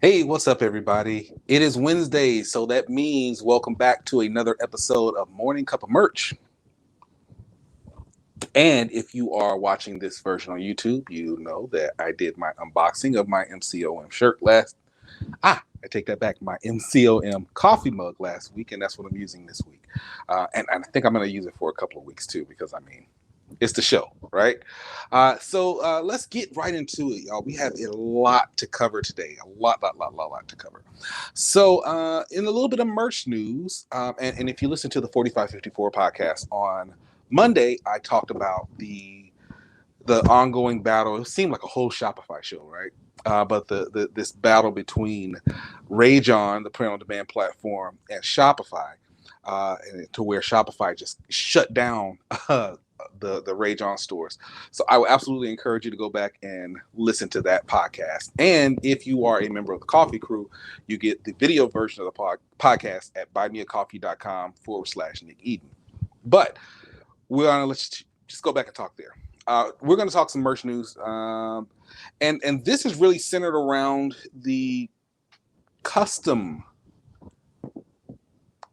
Hey, what's up, everybody? It is Wednesday, so that means welcome back to another episode of Morning Cup of Merch. And if you are watching this version on YouTube, you know that I did my unboxing of my MCOM shirt last. I take that back. My MCOM coffee mug last week, and that's what I'm using this week. And I think I'm going to use it for a couple of weeks too, because it's the show, right? So let's get right into it, y'all. We have a lot to cover today. A lot to cover. So in a little bit of merch news, and if you listen to the 4554 podcast on Monday, I talked about the ongoing battle. It seemed like a whole Shopify show, right? But this battle between Rage On, the print-on-demand platform, and Shopify, and to where Shopify just shut down the Rage On stores. So I would absolutely encourage you to go back and listen to that podcast. And if you are a member of the Coffee Crew, you get the video version of the podcast at buymeacoffee.com/Nick Eden. But let's just go back and talk there. We're going to talk some merch news, and this is really centered around the custom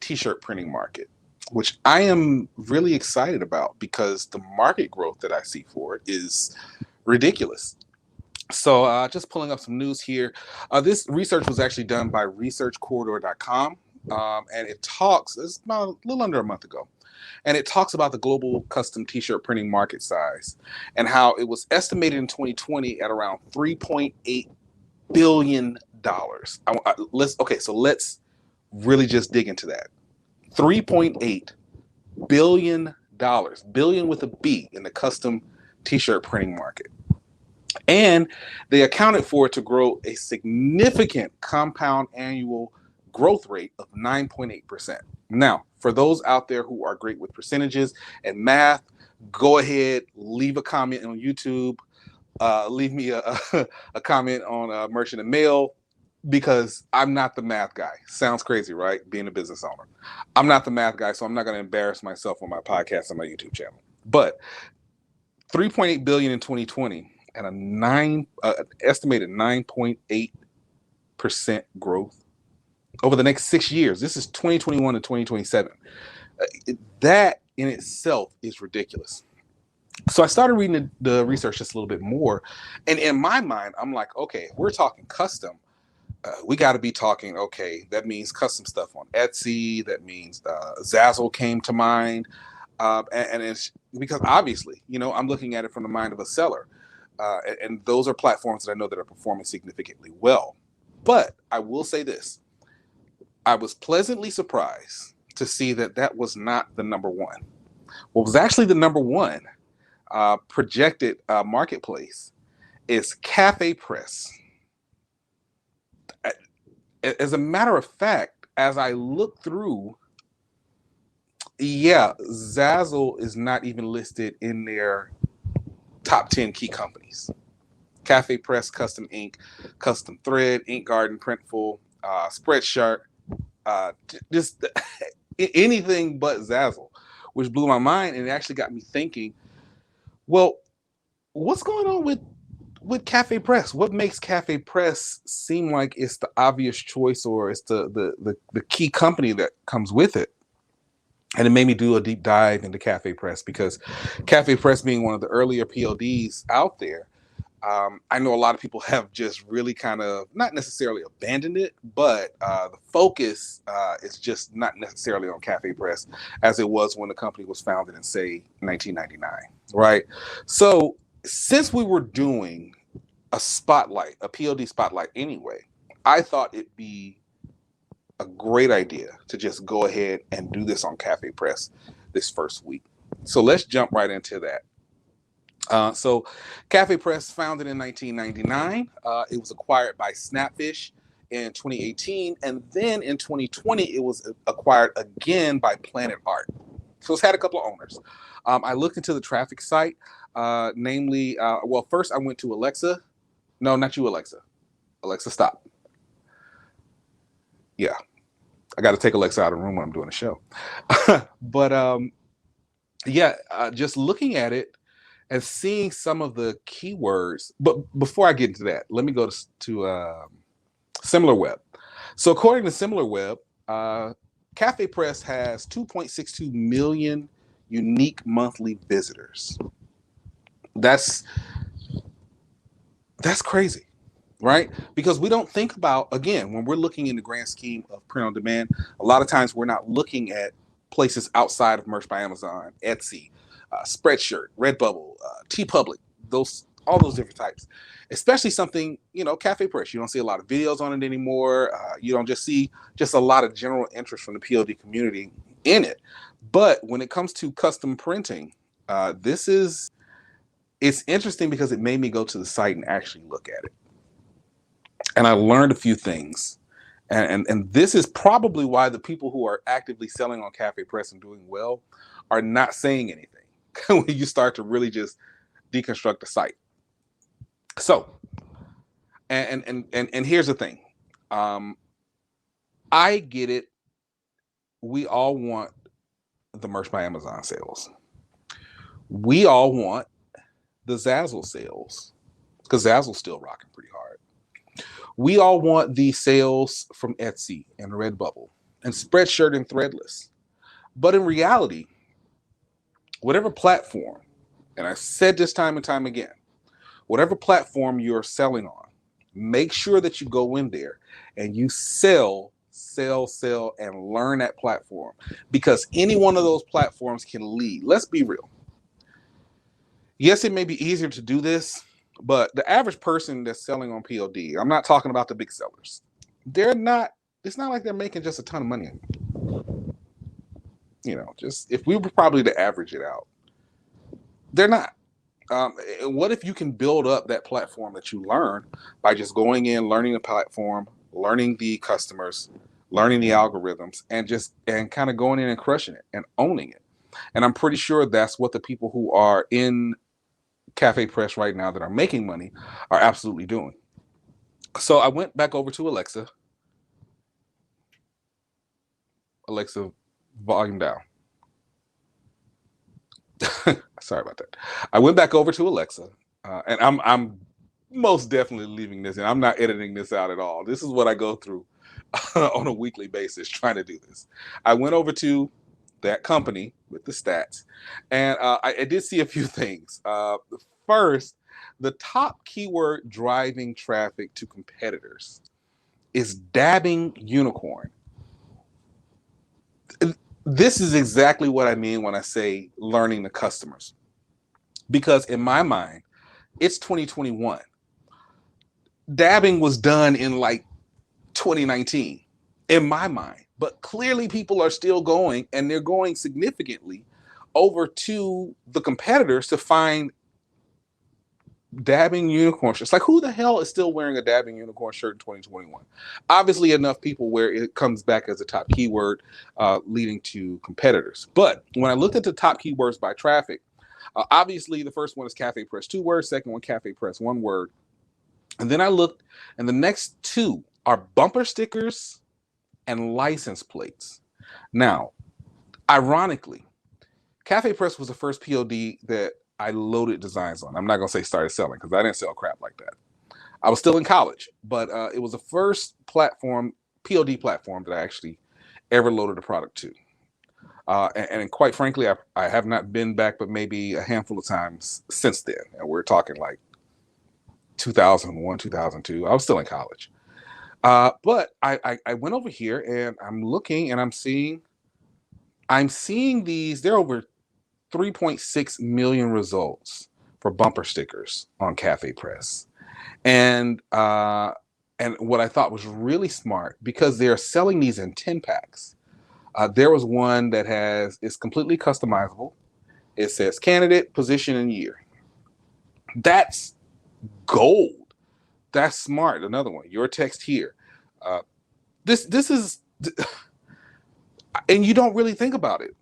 T-shirt printing market, which I am really excited about because the market growth that I see for it is ridiculous. So just pulling up some news here. This research was actually done by researchcorridor.com, and it's about a little under a month ago. And it talks about the global custom T-shirt printing market size and how it was estimated in 2020 at around $3.8 billion. Let's really just dig into that. $3.8 billion, billion with a B, in the custom T-shirt printing market. And they accounted for it to grow a significant compound annual growth rate of 9.8%. Now, for those out there who are great with percentages and math, go ahead, leave a comment on YouTube, leave me a comment on Merchant and Mail, because I'm not the math guy. Sounds crazy, right? Being a business owner. I'm not the math guy, so I'm not going to embarrass myself on my podcast and my YouTube channel. But 3.8 billion in 2020 and estimated 9.8% growth over the next 6 years. This is 2021 to 2027. That in itself is ridiculous. So I started reading the research just a little bit more, and in my mind, I'm like, okay, if we're talking custom, we got to be talking, okay, that means custom stuff on Etsy. That means Zazzle came to mind. And it's because obviously, I'm looking at it from the mind of a seller. And those are platforms that I know that are performing significantly well. But I will say this. I was pleasantly surprised to see that was not the number one. What was actually the number one projected marketplace is Cafepress. As a matter of fact, as I look through, Zazzle is not even listed in their top 10 key companies. Cafepress, Custom Ink, Custom Thread, Ink Garden, Printful, Spreadshirt, just anything but Zazzle, which blew my mind, and it actually got me thinking, well, what's going on with Cafepress? What makes Cafepress seem like it's the obvious choice, or it's the key company that comes with it? And it made me do a deep dive into Cafepress, because Cafepress being one of the earlier PLDs out there, I know a lot of people have just really kind of not necessarily abandoned it, but the focus is just not necessarily on Cafepress as it was when the company was founded in, say, 1999, right? So since we were doing a PLD spotlight anyway, I thought it'd be a great idea to just go ahead and do this on Cafepress this first week. So let's jump right into that. So Cafepress, founded in 1999, it was acquired by Snapfish in 2018, and then in 2020 it was acquired again by Planet Art. So it's had a couple of owners. I looked into the traffic site, namely, first I went to Alexa. No, not you, Alexa. Alexa, stop. Yeah, I got to take Alexa out of the room when I'm doing a show. But just looking at it and seeing some of the keywords. But before I get into that, let me go to SimilarWeb. So according to SimilarWeb, Cafepress has 2.62 million unique monthly visitors. That's crazy, right? Because we don't think about, again, when we're looking in the grand scheme of print on demand, a lot of times we're not looking at places outside of Merch by Amazon, Etsy, Spreadshirt, Redbubble, TeePublic, all those different types. Especially something, Cafepress. You don't see a lot of videos on it anymore. You don't just see just a lot of general interest from the POD community in it. But when it comes to custom printing, it's interesting because it made me go to the site and actually look at it. And I learned a few things. And this is probably why the people who are actively selling on Cafepress and doing well are not saying anything when you start to really just deconstruct the site. So, and here's the thing. I get it. We all want the Merch by Amazon sales. We all want the Zazzle sales because Zazzle's still rocking pretty hard. We all want the sales from Etsy and Redbubble and Spreadshirt and Threadless. But in reality, whatever platform, and I've said this time and time again, whatever platform you're selling on, make sure that you go in there and you sell, and learn that platform. Because any one of those platforms can lead. Let's be real. Yes, it may be easier to do this, but the average person that's selling on POD, I'm not talking about the big sellers. It's not like they're making just a ton of money. Just if we were probably to average it out, they're not. What if you can build up that platform that you learn by just going in, learning the platform, learning the customers, learning the algorithms, and kind of going in and crushing it and owning it. And I'm pretty sure that's what the people who are in Cafepress right now that are making money are absolutely doing. So I went back over to Alexa. Alexa, volume down. Sorry about that. I went back over to Alexa, and I'm most definitely leaving this in. I'm not editing this out at all. This is what I go through on a weekly basis trying to do this. I went over to that company with the stats, and I did see a few things. First, the top keyword driving traffic to competitors is dabbing unicorn. This is exactly what I mean when I say learning the customers. Because in my mind, it's 2021. Dabbing was done in like 2019, in my mind. But clearly people are still going, and they're going significantly over to the competitors to find dabbing unicorn shirts. Like, who the hell is still wearing a dabbing unicorn shirt in 2021? Obviously enough people where it comes back as a top keyword, leading to competitors. But when I looked at the top keywords by traffic, obviously the first one is Cafepress 2 words, second one Cafepress 1 word. And then I looked, and the next two are bumper stickers and license plates. Now, ironically, Cafepress was the first POD that I loaded designs on. I'm not going to say started selling because I didn't sell crap like that. I was still in college, but it was the first POD platform that I actually ever loaded a product to. And quite frankly, I have not been back but maybe a handful of times since then. And we're talking like 2001, 2002. I was still in college. But I went over here and I'm looking and I'm seeing these. They're over 3.6 million results for bumper stickers on Cafepress. And what I thought was really smart, because they're selling these in 10 packs. There was one that is completely customizable. It says candidate, position, and year. That's gold. That's smart. Another one, your text here. This is, and you don't really think about it.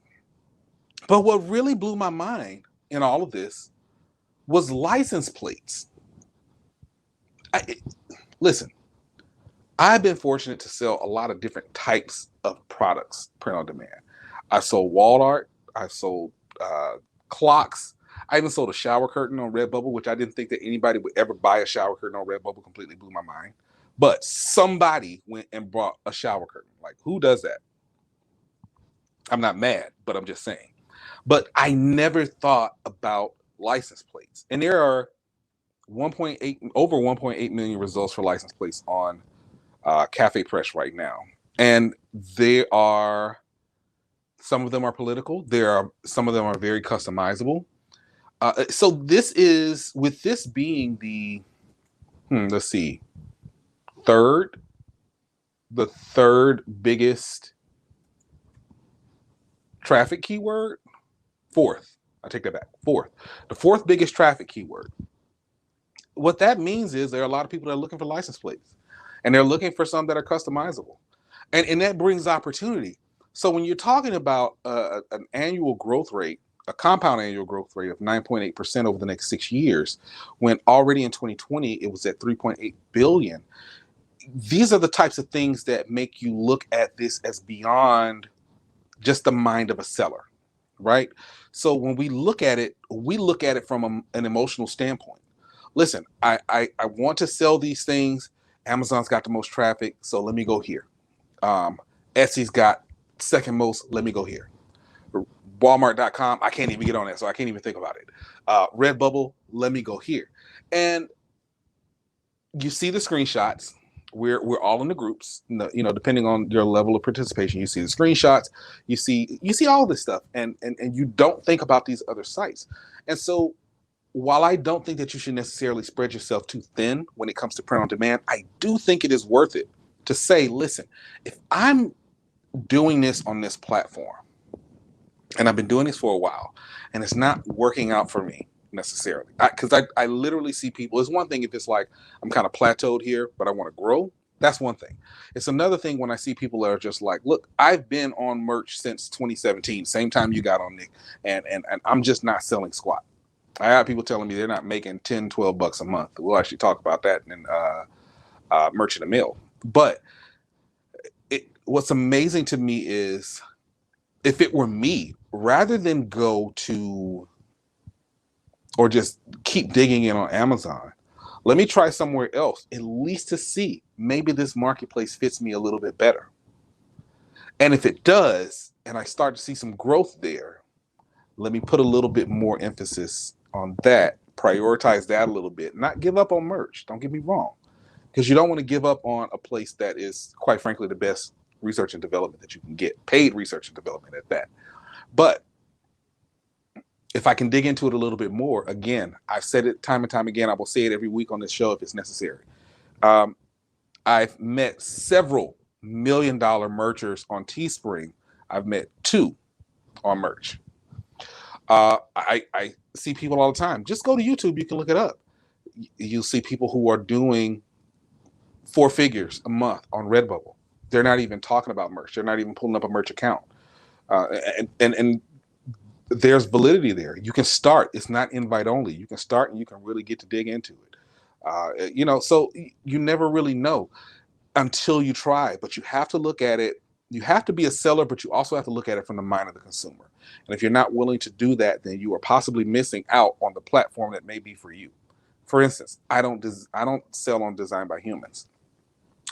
But what really blew my mind in all of this was license plates. Listen, I've been fortunate to sell a lot of different types of products print on demand. I sold wall art. I sold clocks. I even sold a shower curtain on Redbubble, which I didn't think that anybody would ever buy a shower curtain on Redbubble. Completely blew my mind. But somebody went and brought a shower curtain. Like, who does that? I'm not mad, but I'm just saying. But I never thought about license plates. And there are 1.8 over 1.8 million results for license plates on Cafepress right now. And they are, some of them are political. Some of them are very customizable. So this is, with this being the, let's see, the third biggest traffic keyword. Fourth, I take that back. The fourth biggest traffic keyword. What that means is there are a lot of people that are looking for license plates, and they're looking for some that are customizable, and that brings opportunity. So when you're talking about an annual growth rate, a compound annual growth rate of 9.8% over the next 6 years, when already in 2020 it was at 3.8 billion. These are the types of things that make you look at this as beyond just the mind of a seller, right? So when we look at it from an emotional standpoint. Listen, I want to sell these things. Amazon's got the most traffic, so let me go here. Etsy's got second most, let me go here. Walmart.com, I can't even get on that, so I can't even think about it. Redbubble, let me go here. And you see the screenshots. We're all in the groups, depending on your level of participation. You see the screenshots, you see all this stuff, and you don't think about these other sites. And so while I don't think that you should necessarily spread yourself too thin when it comes to print on demand, I do think it is worth it to say, listen, if I'm doing this on this platform, and I've been doing this for a while, and it's not working out for me necessarily, because I literally see people. It's one thing if it's like I'm kind of plateaued here, but I want to grow. That's one thing. It's another thing when I see people that are just like, look, I've been on merch since 2017, same time you got on, Nick, and I'm just not selling squat. I have people telling me they're not making 10, 12 bucks a month. We'll actually talk about that in Merch in the Mill. But what's amazing to me is, if it were me, rather than go to or just keep digging in on Amazon, let me try somewhere else, at least to see maybe this marketplace fits me a little bit better. And if it does, and I start to see some growth there, let me put a little bit more emphasis on that, prioritize that a little bit, not give up on merch. Don't get me wrong, because you don't want to give up on a place that is, quite frankly, the best research and development that you can get, paid research and development at that. But if I can dig into it a little bit more, again, I've said it time and time again, I will say it every week on this show if it's necessary. I've met several $1 million merchers on Teespring. I've met 2 on merch. I see people all the time. Just go to YouTube, you can look it up. You'll see people who are doing 4 figures a month on Redbubble. They're not even talking about merch. They're not even pulling up a merch account. And there's validity there. You can start. It's not invite only. You can start and you can really get to dig into it. So you never really know until you try, but you have to look at it. You have to be a seller, but you also have to look at it from the mind of the consumer. And if you're not willing to do that, then you are possibly missing out on the platform that may be for you. For instance, I don't sell on Design by Humans,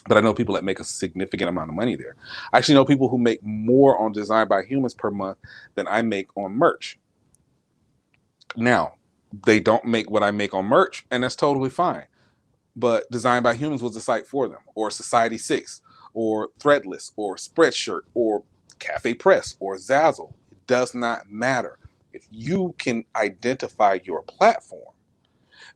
but I know people that make a significant amount of money there. I actually know people who make more on Design by Humans per month than I make on merch. Now, they don't make what I make on merch, and that's totally fine. But Design by Humans was the site for them, or Society 6, or Threadless, or Spreadshirt, or Cafepress, or Zazzle. It does not matter. If you can identify your platform,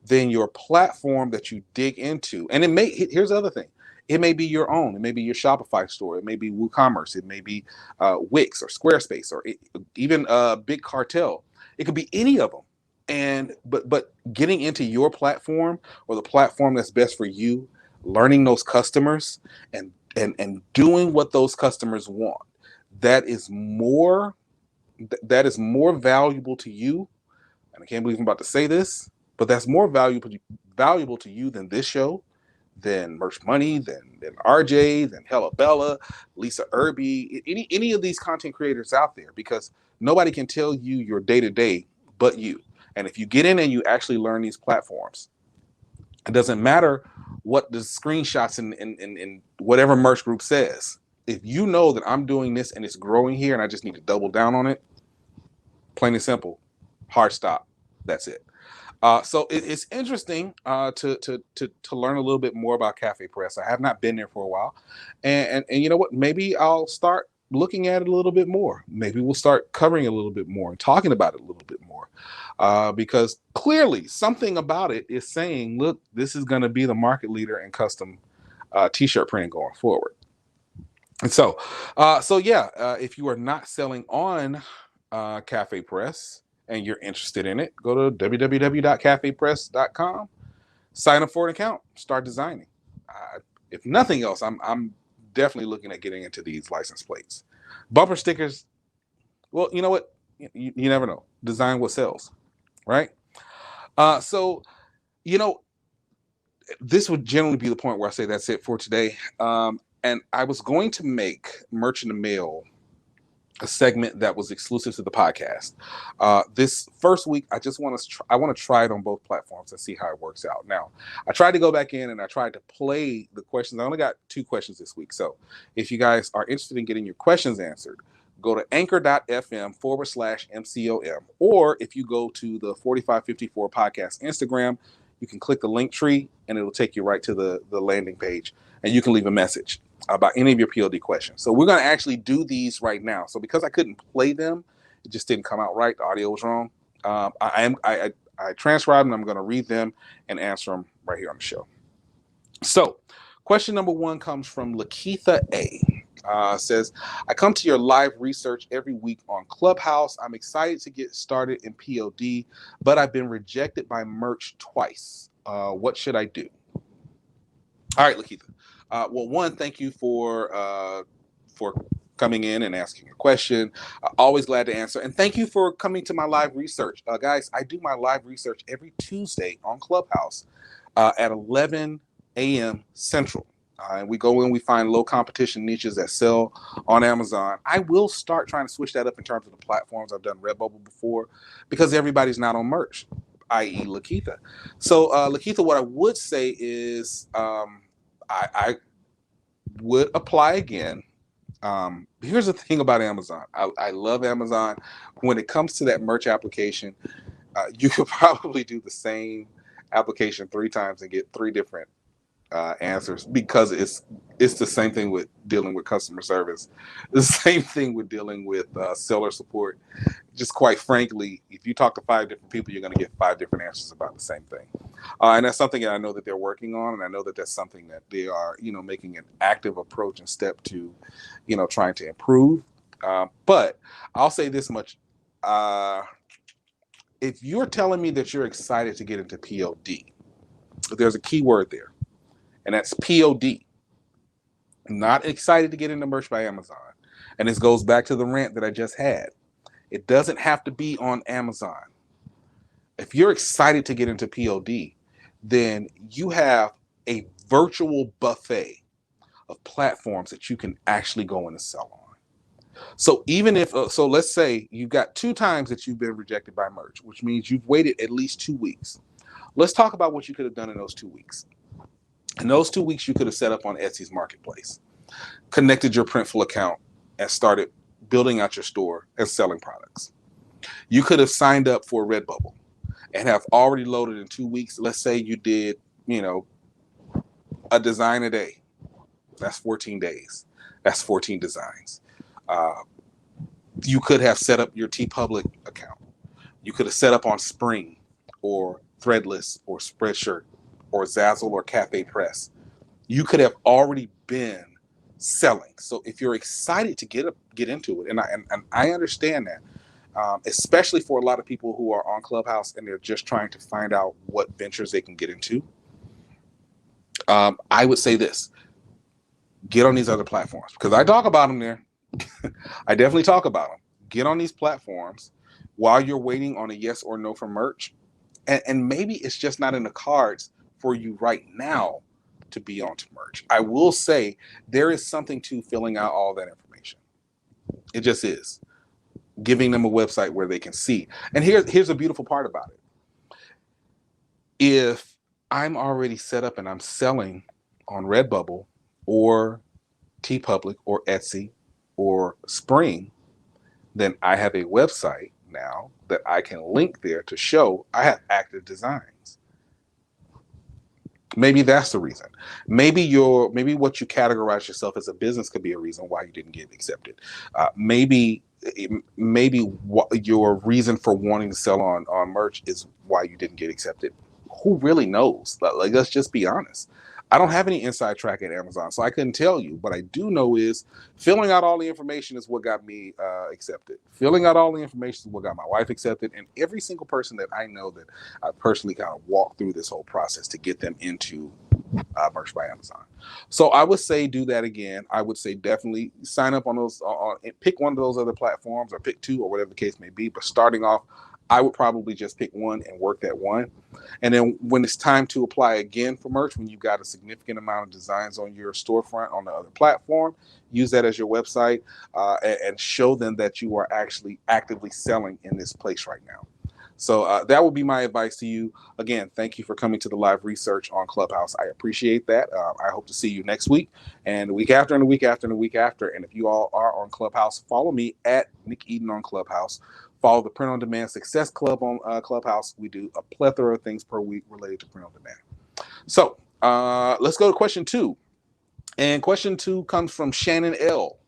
then your platform that you dig into, and here's the other thing. It may be your own. It may be your Shopify store. It may be WooCommerce. It may be Wix or Squarespace, or even Big Cartel. It could be any of them. But getting into your platform, or the platform that's best for you, learning those customers and doing what those customers want, that is more valuable to you. And I can't believe I'm about to say this, but that's more valuable to you than this show, than Merch Money, than RJ, than Hella Bella, Lisa Irby, any of these content creators out there, because nobody can tell you your day-to-day but you. And if you get in and you actually learn these platforms, it doesn't matter what the screenshots in whatever merch group says. If you know that I'm doing this and it's growing here and I just need to double down on it, plain and simple, hard stop. That's it. So it's interesting to learn a little bit more about Cafepress. I have not been there for a while, and you know what? Maybe I'll start looking at it a little bit more. Maybe we'll start covering it a little bit more and talking about it a little bit more, because clearly something about it is saying, look, this is going to be the market leader in custom T-shirt printing going forward. And so, if you are not selling on Cafepress and you're interested in it, go to www.cafepress.com, sign up for an account, start designing. If nothing else, I'm definitely looking at getting into these license plates. Bumper stickers, well, you know what? You never know. Design what sells, right? So, you know, this would generally be the point where I say that's it for today. And I was going to make Merch in the Mail a segment that was exclusive to the podcast. This first week, I want to try it on both platforms and see how it works out. Now, I tried to go back in and I tried to play the questions. I only got 2 questions this week. So if you guys are interested in getting your questions answered, go to anchor.fm/MCOM. Or if you go to the 4554 podcast Instagram, you can click the link tree and it'll take you right to the landing page and you can leave a message about any of your PLD questions. So we're going to actually do these right now. So because I couldn't play them, it just didn't come out right. The audio was wrong. I transcribed them. I'm going to read them and answer them right here on the show. So question number 1 comes from Lakeitha A. Says, I come to your live research every week on ClubHouse. I'm excited to get started in PLD, but I've been rejected by merch twice. What should I do? All right, Lakeitha. Well, 1, thank you for coming in and asking a question. Always glad to answer. And thank you for coming to my live research. Guys, I do my live research every Tuesday on ClubHouse at 11 a.m. Central. And we go in, we find low competition niches that sell on Amazon. I will start trying to switch that up in terms of the platforms. I've done Redbubble before because everybody's not on merch, i.e. Lakeitha. So Lakeitha, what I would say is I would apply again. Here's the thing about Amazon. I love Amazon. When it comes to that merch application, you could probably do the same application 3 times and get 3 different answers because it's the same thing with dealing with customer service. The same thing with dealing with seller support. Just quite frankly, if you talk to 5 different people, you're going to get 5 different answers about the same thing. And that's something that I know that they're working on. And I know that that's something that they are, making an active approach and step to, trying to improve. But I'll say this much. If you're telling me that you're excited to get into PLD, there's a key word there, and that's POD. Not excited to get into merch by Amazon. And this goes back to the rant that I just had. It doesn't have to be on Amazon. If you're excited to get into PLD, then you have a virtual buffet of platforms that you can actually go in and sell on. So even if, so let's say you've got 2 times that you've been rejected by merch, which means you've waited at least 2 weeks. Let's talk about what you could have done in those 2 weeks. In those 2 weeks, you could have set up on Etsy's marketplace, connected your Printful account, and started building out your store and selling products. You could have signed up for Redbubble and have already loaded in 2 weeks. Let's say you did, a design a day. That's 14 days. That's 14 designs. You could have set up your TeePublic account. You could have set up on Spring or Threadless or Spreadshirt or Zazzle or Cafepress. You could have already been selling. So if you're excited to get into it, and I understand that, especially for a lot of people who are on ClubHouse and they're just trying to find out what ventures they can get into, I would say this: get on these other platforms, because I talk about them there. I definitely talk about them. Get on these platforms while you're waiting on a yes or no from merch, and maybe it's just not in the cards for you right now to be onto merch. I will say there is something to filling out all that information. It just is. Giving them a website where they can see. And here's a beautiful part about it. If I'm already set up and I'm selling on Redbubble or TeePublic or Etsy or Spring, then I have a website now that I can link there to show I have active designs. Maybe that's the reason. Maybe what you categorize yourself as a business could be a reason why you didn't get accepted. Maybe what your reason for wanting to sell on merch is why you didn't get accepted. Who really knows? Like, let's just be honest. I don't have any inside track at Amazon, so I couldn't tell you. What I do know is filling out all the information is what got me accepted. Filling out all the information is what got my wife accepted, and every single person that I know that I personally kind of walked through this whole process to get them into Merch by Amazon. So I would say do that again. I would say definitely sign up on those, pick one of those other platforms or pick two or whatever the case may be. But starting off, I would probably just pick one and work that one. And then when it's time to apply again for merch, when you've got a significant amount of designs on your storefront on the other platform, use that as your website and show them that you are actually actively selling in this place right now. So that would be my advice to you. Again, thank you for coming to the live research on Clubhouse. I appreciate that. I hope to see you next week and the week after and the week after and the week after. And if you all are on Clubhouse, follow me at Nick Eden on Clubhouse. Follow the Print on Demand Success Club on Clubhouse. We do a plethora of things per week related to print on demand. So let's go to question 2. And question 2 comes from Shannon L.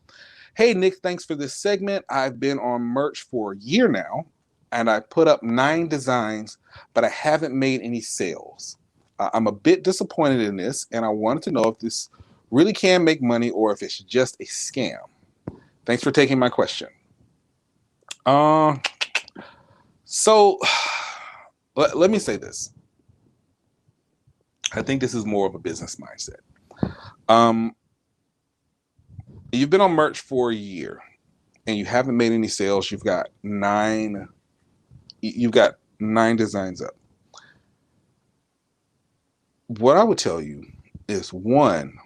Hey, Nick, thanks for this segment. I've been on merch for a year now, and I put up 9 designs, but I haven't made any sales. I'm a bit disappointed in this, and I wanted to know if this really can make money or if it's just a scam. Thanks for taking my question. So let me say this. I think this is more of a business mindset. You've been on merch for a year and you haven't made any sales. You've got 9 designs up. What I would tell you is, 1,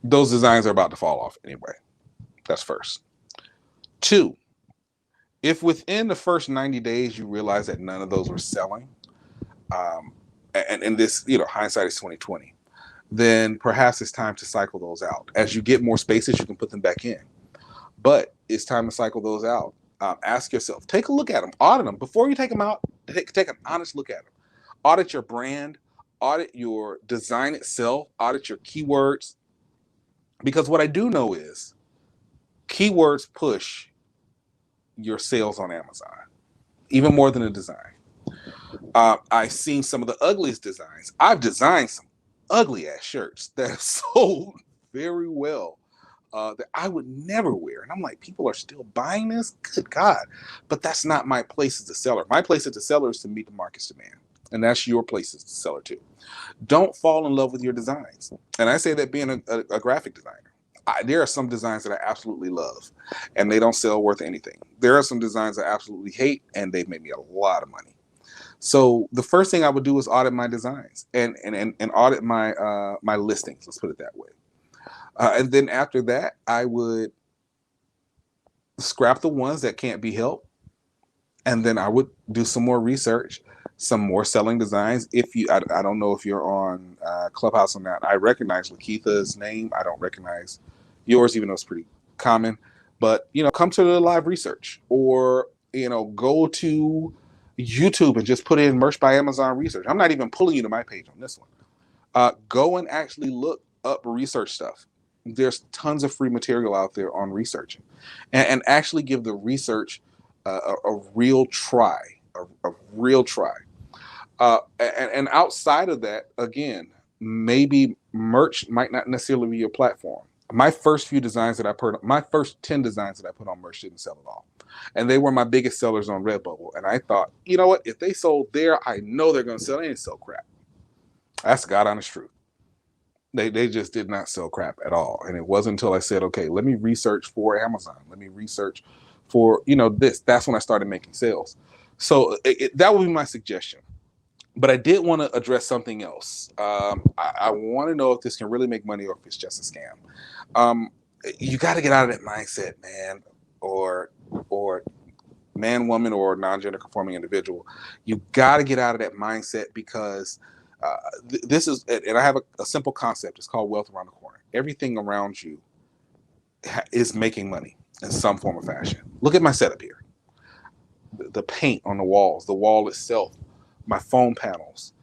those designs are about to fall off anyway. That's first. 2, if within the first 90 days you realize that none of those were selling, and this, hindsight is 2020, then perhaps it's time to cycle those out. As you get more spaces, you can put them back in. But it's time to cycle those out. Ask yourself, take a look at them, audit them. Before you take them out, take an honest look at them. Audit your brand, audit your design itself, audit your keywords. Because what I do know is keywords push your sales on Amazon, even more than a design. I've seen some of the ugliest designs. I've designed some ugly ass shirts that have sold very well that I would never wear. And I'm like, people are still buying this? Good God. But that's not my place as a seller. My place as a seller is to meet the market's demand. And that's your place as a seller too. Don't fall in love with your designs. And I say that being a graphic designer. There are some designs that I absolutely love and they don't sell worth anything. There are some designs I absolutely hate and they've made me a lot of money. So the first thing I would do is audit my designs and audit my my listings. Let's put it that way. And then after that, I would scrap the ones that can't be helped, and then I would do some more research, some more selling designs. If you, I don't know if you're on Clubhouse or not. I recognize Lakeitha's name. I don't recognize yours, even though it's pretty common. But come to the live research, or go to YouTube and just put in Merch by Amazon research. I'm not even pulling you to my page on this one. Go and actually look up research stuff. There's tons of free material out there on researching, and actually give the research a real try, a real try. And outside of that, again, maybe merch might not necessarily be your platform. My first 10 designs that I put on merch didn't sell at all. And they were my biggest sellers on Redbubble. And I thought, you know what? If they sold there, I know they're going to sell. They didn't sell crap. That's God honest truth. They just did not sell crap at all. And it wasn't until I said, okay, let me research for Amazon. Let me research for, this. That's when I started making sales. So that would be my suggestion. But I did want to address something else. I want to know if this can really make money or if it's just a scam. You got to get out of that mindset, man, or man, woman, or non-gender conforming individual. You got to get out of that mindset because This is, and I have a simple concept. It's called wealth around the corner. Everything around you is making money in some form or fashion. Look at my setup here. The paint on the walls, the wall itself, my foam panels,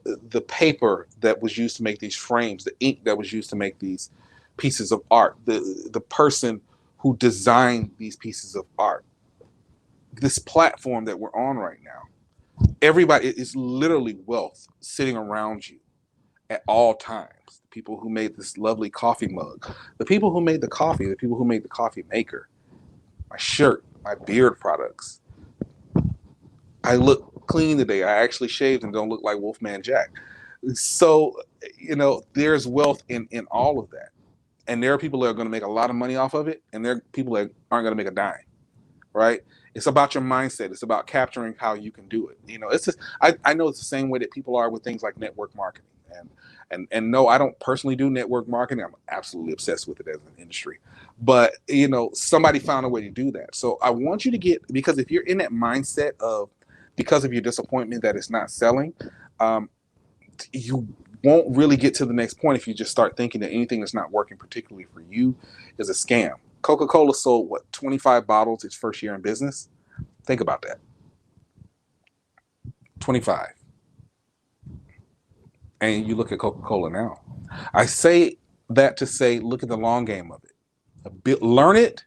the paper that was used to make these frames, the ink that was used to make these pieces of art, the person who designed these pieces of art, this platform that we're on right now. Everybody is literally wealth sitting around you at all times. The people who made this lovely coffee mug, the people who made the coffee, the people who made the coffee maker, my shirt, my beard products. I look clean today. I actually shaved and don't look like Wolfman Jack. So, there's wealth in all of that. And there are people that are going to make a lot of money off of it, and there are people that aren't going to make a dime, right? It's about your mindset. It's about capturing how you can do it. It's just, I know it's the same way that people are with things like network marketing. And no, I don't personally do network marketing. I'm absolutely obsessed with it as an industry. But, somebody found a way to do that. So I want you to because if you're in that mindset of, because of your disappointment that it's not selling, you won't really get to the next point if you just start thinking that anything that's not working particularly for you is a scam. Coca-Cola sold, 25 bottles its first year in business? Think about that. 25. And you look at Coca-Cola now. I say that to say, look at the long game of it. Learn it,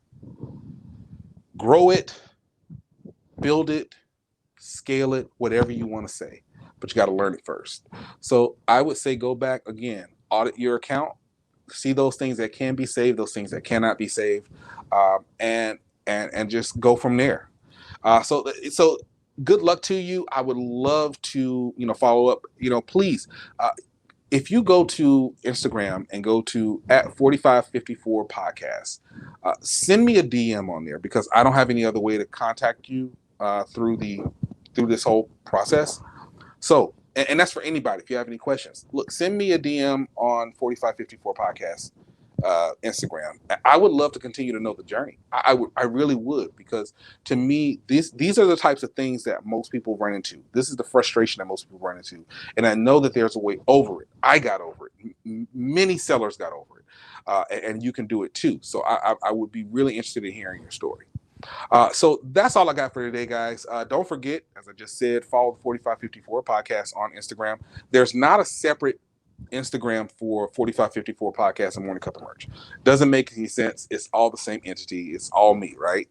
grow it, build it, scale it, whatever you want to say. But you got to learn it first. So I would say go back again, audit your account, see those things that can be saved, those things that cannot be saved, and just go from there. So good luck to you. I would love to follow up. Please, if you go to Instagram and go to @4554 podcast, send me a DM on there, because I don't have any other way to contact you through this whole process. So, and that's for anybody. If you have any questions, look, send me a DM on 4554 podcast Instagram. I would love to continue to know the journey. I really would, because to me, these are the types of things that most people run into. This is the frustration that most people run into, and I know that there's a way over it. I got over it. Many sellers got over it, and you can do it too. So I would be really interested in hearing your story. So that's all I got for today, guys. Don't forget, as I just said, follow the 4554 podcast on Instagram. There's not a separate Instagram for 4554 podcast and Morning Cup of Merch. Doesn't make any sense. It's all the same entity. It's all me, right?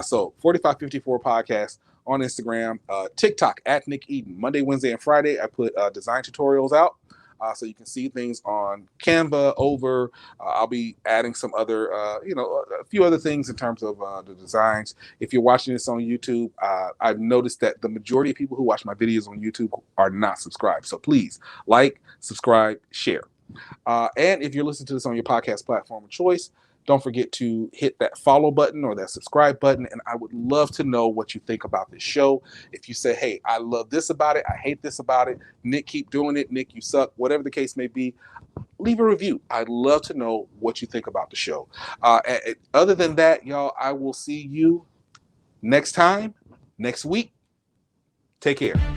So 4554 podcast on Instagram, TikTok @Nick Eden. Monday, Wednesday, and Friday, I put design tutorials out. So you can see things on Canva, over. I'll be adding some other, a few other things in terms of the designs. If you're watching this on YouTube, I've noticed that the majority of people who watch my videos on YouTube are not subscribed. So please like, subscribe, share. And if you're listening to this on your podcast platform of choice, don't forget to hit that follow button or that subscribe button. And I would love to know what you think about this show. If you say, hey, I love this about it, I hate this about it, Nick, keep doing it, Nick, you suck, whatever the case may be, leave a review. I'd love to know what you think about the show. Other than that, y'all, I will see you next time, next week. Take care.